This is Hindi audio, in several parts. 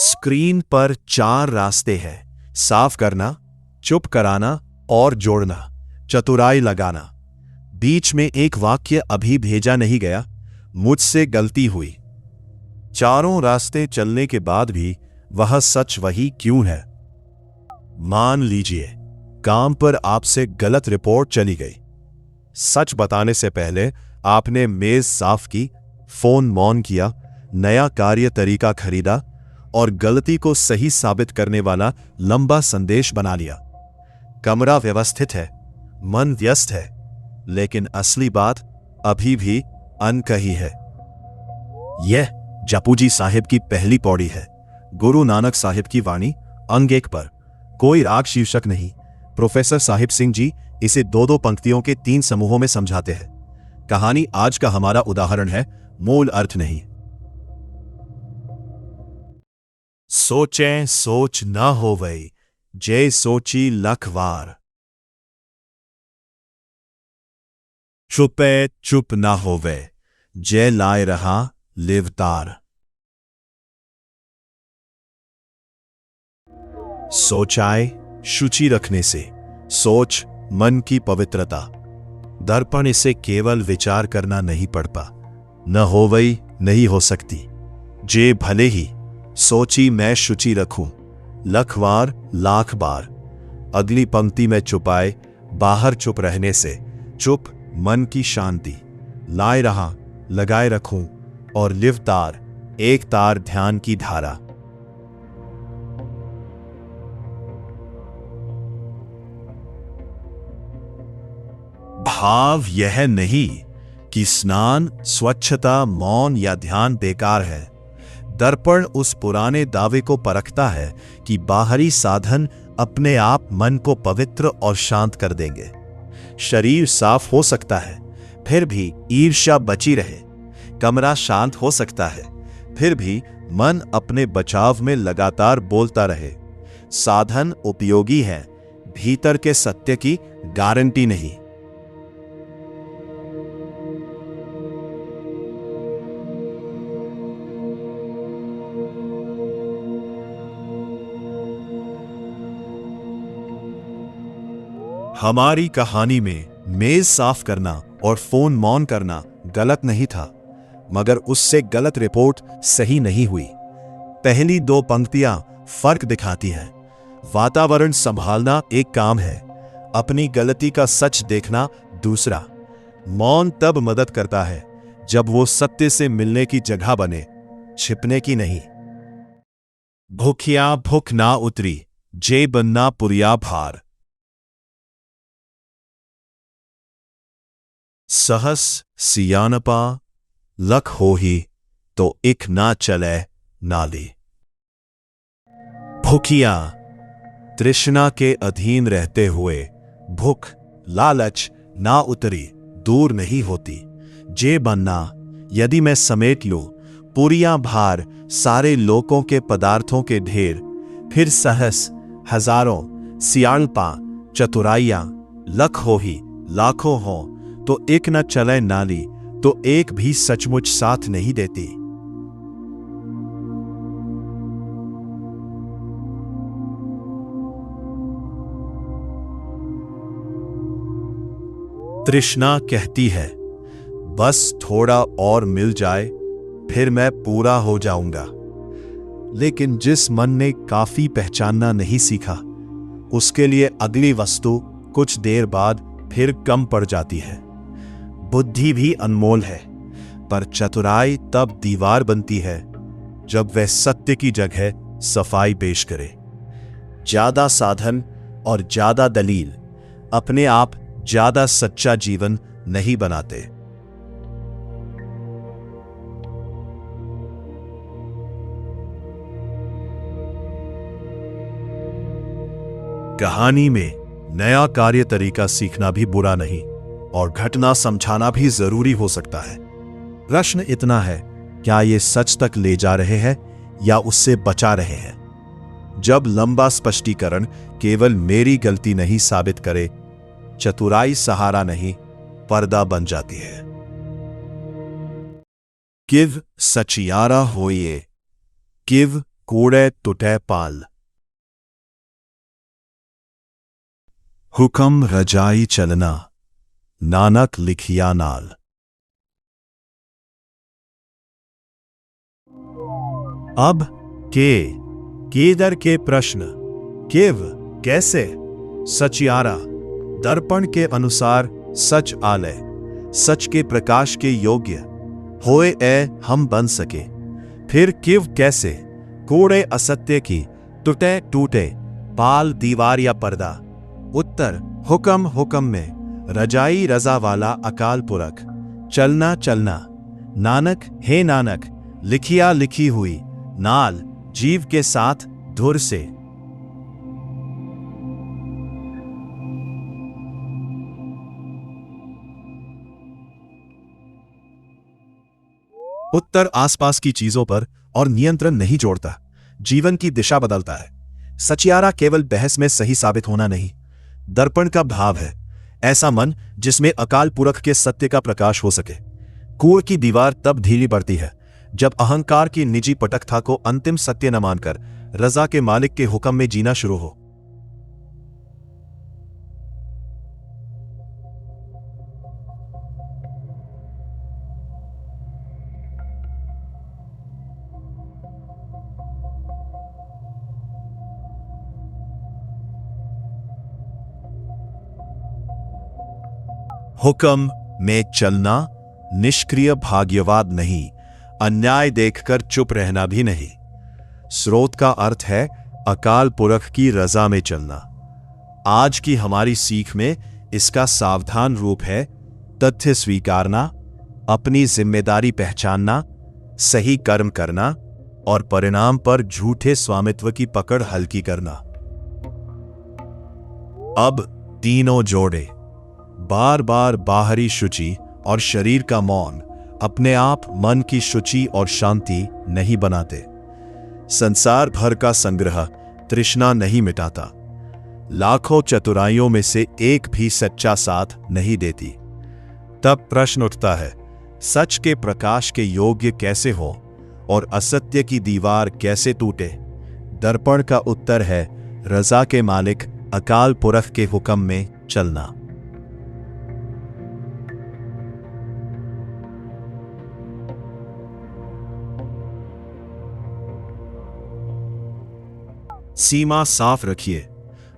स्क्रीन पर 4 रास्ते हैं। साफ करना, चुप कराना और जोड़ना, चतुराई लगाना। बीच में एक वाक्य अभी भेजा नहीं गया, मुझसे गलती हुई। चारों रास्ते चलने के बाद भी वह सच वही क्यों है? मान लीजिए काम पर आपसे गलत रिपोर्ट चली गई। सच बताने से पहले आपने मेज साफ की, फोन मौन किया, नया कार्य तरीका खरीदा और गलती को सही साबित करने वाला लंबा संदेश बना लिया। कमरा व्यवस्थित है, मन व्यस्त है, लेकिन असली बात अभी भी अनकही है। यह जपूजी साहिब की पहली पौड़ी है। गुरु नानक साहिब की वाणी, अंग 1 पर। कोई राग शीर्षक नहीं। प्रोफेसर साहिब सिंह जी इसे 2-2 पंक्तियों के 3 समूहों में समझाते हैं। कहानी आज का हमारा उदाहरण है, मूल अर्थ नहीं। सोचें सोच न होवै, जय सोची लख वार। चुपे चुप न होवे, जय लाए रहा लिवतार। सोचाए शुचि रखने से, सोच मन की पवित्रता। दर्पण इसे केवल विचार करना नहीं पड़ता। न होवई नहीं हो सकती। जे भले ही सोची मैं शुचि रखूं, लखवार लाख बार। अगली पंक्ति में चुपाए, बाहर चुप रहने से, चुप मन की शांति। लाए रहा लगाए रखूं और लिव तार, एक तार ध्यान की धारा। भाव यह नहीं कि स्नान, स्वच्छता, मौन या ध्यान बेकार है। दर्पण उस पुराने दावे को परखता है कि बाहरी साधन अपने आप मन को पवित्र और शांत कर देंगे। शरीर साफ हो सकता है, फिर भी ईर्ष्या बची रहे। कमरा शांत हो सकता है, फिर भी मन अपने बचाव में लगातार बोलता रहे। साधन उपयोगी है, भीतर के सत्य की गारंटी नहीं। हमारी कहानी में मेज साफ करना और फोन मौन करना गलत नहीं था, मगर उससे गलत रिपोर्ट सही नहीं हुई। पहली 2 पंक्तियां फर्क दिखाती हैं। वातावरण संभालना एक काम है, अपनी गलती का सच देखना दूसरा। मौन तब मदद करता है जब वो सत्य से मिलने की जगह बने, छिपने की नहीं। भूखिया भूख ना उतरी, जे बनना पुरिया भार। सहस सियानपा लख हो ही, तो इक ना चले नाली। भूखिया तृष्णा के अधीन रहते हुए, भूख लालच ना उतरी, दूर नहीं होती। जे बनना यदि मैं समेट लूं पुरिया भार, सारे लोकों के पदार्थों के ढेर। फिर सहस हजारों, सियाणपा चतुराइयां, लख हो ही लाखों हो, तो एक न चले नाली, तो एक भी सचमुच साथ नहीं देती। तृष्णा कहती है, बस थोड़ा और मिल जाए, फिर मैं पूरा हो जाऊंगा। लेकिन जिस मन ने काफी पहचानना नहीं सीखा, उसके लिए अगली वस्तु कुछ देर बाद फिर कम पड़ जाती है। बुद्धि भी अनमोल है, पर चतुराई तब दीवार बनती है जब वह सत्य की जगह सफाई पेश करे। ज्यादा साधन और ज्यादा दलील अपने आप ज्यादा सच्चा जीवन नहीं बनाते। कहानी में नया कार्य तरीका सीखना भी बुरा नहीं, और घटना समझाना भी जरूरी हो सकता है। प्रश्न इतना है, क्या ये सच तक ले जा रहे हैं या उससे बचा रहे हैं? जब लंबा स्पष्टीकरण केवल मेरी गलती नहीं साबित करे, चतुराई सहारा नहीं पर्दा बन जाती है। किव सचियारा होइए, किव कूड़े टूटे पाल। हुक्म रजाई चलना, नानक लिखिया नाल। अब केदर के प्रश्न, केव कैसे, सचियारा दर्पण के अनुसार सच आलय, सच के प्रकाश के योग्य होए हम बन सके। फिर किव कैसे, कूड़े असत्य की, टूटे टूटे पाल दीवार या पर्दा। उत्तर हुक्म में, रजाई रजा वाला अकाल पुरख, चलना चलना नानक हे नानक, लिखिया लिखी हुई नाल, जीव के साथ धुर से। उत्तर आसपास की चीजों पर और नियंत्रण नहीं जोड़ता, जीवन की दिशा बदलता है। सचियारा केवल बहस में सही साबित होना नहीं, दर्पण का भाव है, ऐसा मन जिसमें अकाल पुरख के सत्य का प्रकाश हो सके। कूड़ की दीवार तब ढीली पड़ती है जब अहंकार की निजी पटकथा को अंतिम सत्य न मानकर रजा के मालिक के हुक्म में जीना शुरू हो। हुक्म में चलना निष्क्रिय भाग्यवाद नहीं, अन्याय देखकर चुप रहना भी नहीं। स्रोत का अर्थ है अकाल पुरख की रजा में चलना। आज की हमारी सीख में इसका सावधान रूप है तथ्य स्वीकारना, अपनी जिम्मेदारी पहचानना, सही कर्म करना और परिणाम पर झूठे स्वामित्व की पकड़ हल्की करना। अब तीनों जोड़े, बार बार बाहरी शुचि और शरीर का मौन अपने आप मन की शुचि और शांति नहीं बनाते। संसार भर का संग्रह तृष्णा नहीं मिटाता, लाखों चतुराइयों में से एक भी सच्चा साथ नहीं देती। तब प्रश्न उठता है, सच के प्रकाश के योग्य कैसे हो और असत्य की दीवार कैसे टूटे? दर्पण का उत्तर है रजा के मालिक अकाल पुरख के हुक्म में चलना। सीमा साफ रखिए।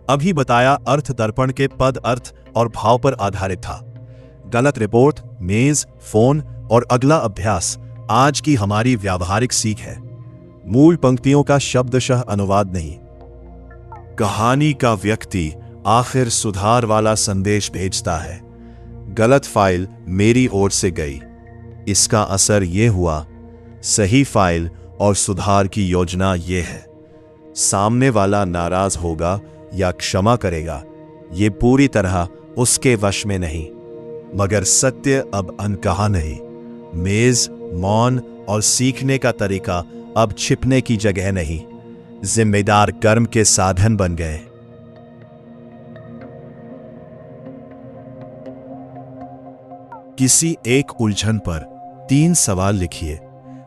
अभी बताया अर्थ दर्पण के पद, अर्थ और भाव पर आधारित था। गलत रिपोर्ट, मेज, फोन और अगला अभ्यास आज की हमारी व्यावहारिक सीख है। मूल पंक्तियों का शब्दशः अनुवाद नहीं। कहानी का व्यक्ति आखिर सुधार वाला संदेश भेजता है, गलत फाइल मेरी ओर से गई, इसका असर यह हुआ, सही फाइल और सुधार की योजना यह है। सामने वाला नाराज होगा या क्षमा करेगा, ये पूरी तरह उसके वश में नहीं, मगर सत्य अब अनकहा नहीं। मेज, मौन और सीखने का तरीका अब छिपने की जगह नहीं, जिम्मेदार कर्म के साधन बन गए। किसी एक उलझन पर 3 सवाल लिखिए।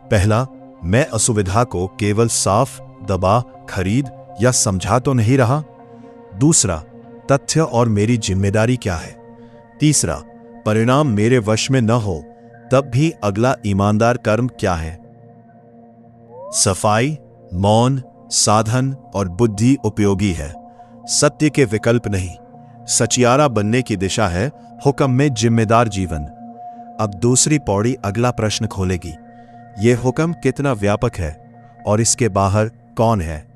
पहला, मैं असुविधा को केवल साफ, दबा, खरीद या समझा तो नहीं रहा? दूसरा, तथ्य और मेरी जिम्मेदारी क्या है? तीसरा, परिणाम मेरे वश में न हो तब भी अगला ईमानदार कर्म क्या है? सफाई, मौन, साधन और बुद्धि उपयोगी है, सत्य के विकल्प नहीं। सचियारा बनने की दिशा है हुक्म में जिम्मेदार जीवन। अब दूसरी पौड़ी अगला प्रश्न खोलेगी, यह हुक्म कितना व्यापक है और इसके बाहर कौन है?